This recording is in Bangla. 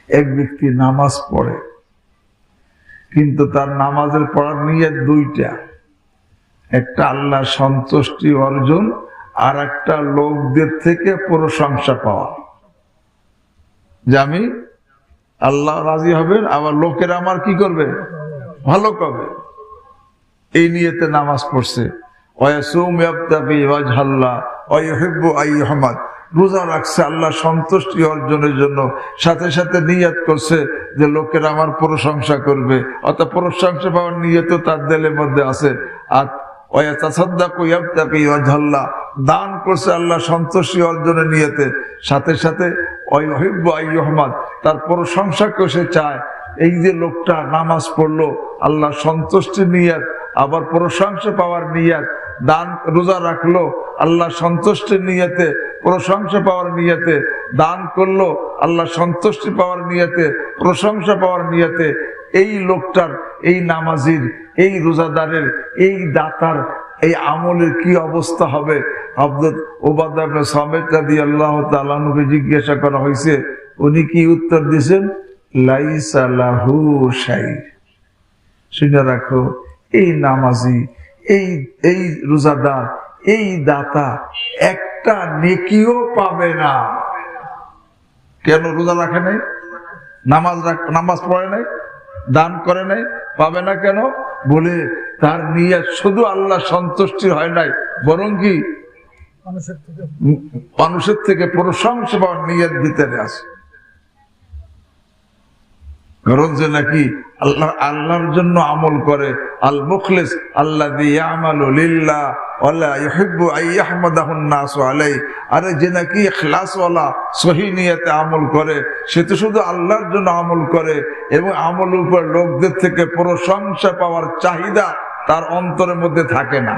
এক ব্যক্তি নামাজ পড়ে, কিন্তু তার নামাজের পড়ার নিয়ত দুইটা, একটা আল্লাহ সন্তুষ্টি অর্জন, আর একটা লোকদের থেকে প্রশংসা পাওয়া, যে আমি আল্লাহ রাজি হবেন, আবার লোকেরা আমার কি করবে, ভালো করবে। এই নিয়তে নামাজ পড়ছে। রোজা রাখছে আল্লাহ সন্তুষ্টি অর্জনের জন্য, সাথে সাথে নিয়ত করছে যে লোকেরা আমার প্রশংসা করবে, অর্থাৎ প্রশংসা পাওয়ার নিয়ত তার দিলের মধ্যে আছে। আর দান করছে আল্লাহ সন্তুষ্টি অর্জনের নিয়তে, সাথে সাথে তার প্রশংসাকে সে চায়। এই যে লোকটা নামাজ পড়লো আল্লাহ সন্তুষ্টির নিয়ত, আবার প্রশংসা পাওয়ার নিয়ত, দান রোজা রাখলো আল্লাহ সন্তুষ্টির নিয়তে, প্রশংসা পাওয়ার নিয়তে, দান করলো আল্লাহ সন্তুষ্টি পাওয়ার নিয়তে, প্রশংসা পাওয়ার নিয়তে, এই লোকটার, এই নামাজির, এই রোজাদারের, এই দাতার এই আমলের কি অবস্থা হবে? হযরত উবাদা ইবনে সামিত রাদিয়াল্লাহু তাআলা আনহুকে জিজ্ঞাসা করা হয়েছে, উনি কি উত্তর দিয়েছেন? লাইসা লাহু শাই। শুনে রাখো, এই নামাজি, এই রোজাদার, এই দাতা একটা নেকিও পাবে না। কেন? রোজা রাখে নাই, নামাজ পড়ে নাই, দান করে নাই, পাবে না কেন? বলে তার নিয়ত শুধু আল্লাহ সন্তুষ্টি হয় নাই, বরং কি মানুষের থেকে প্রশংসা পাওয়ার নিয়ত ভিতরে আছে। কারণ যে নাকি আল্লাহর জন্য আমল করে, আল মুখলিস আল্লাযী ইয়ামালু লিল্লাহ ওয়া লা ইউহিব্বু আন ইয়াহমাদাহু আন-নাসু আলাইহি। আরে যে নাকি ইখলাসওয়ালা সহি নিয়তে আমল করে, সে তো শুধু আল্লাহর জন্য আমল করে, এবং আমলের উপর লোকদের থেকে প্রশংসা পাওয়ার চাহিদা তার অন্তরের মধ্যে থাকে না।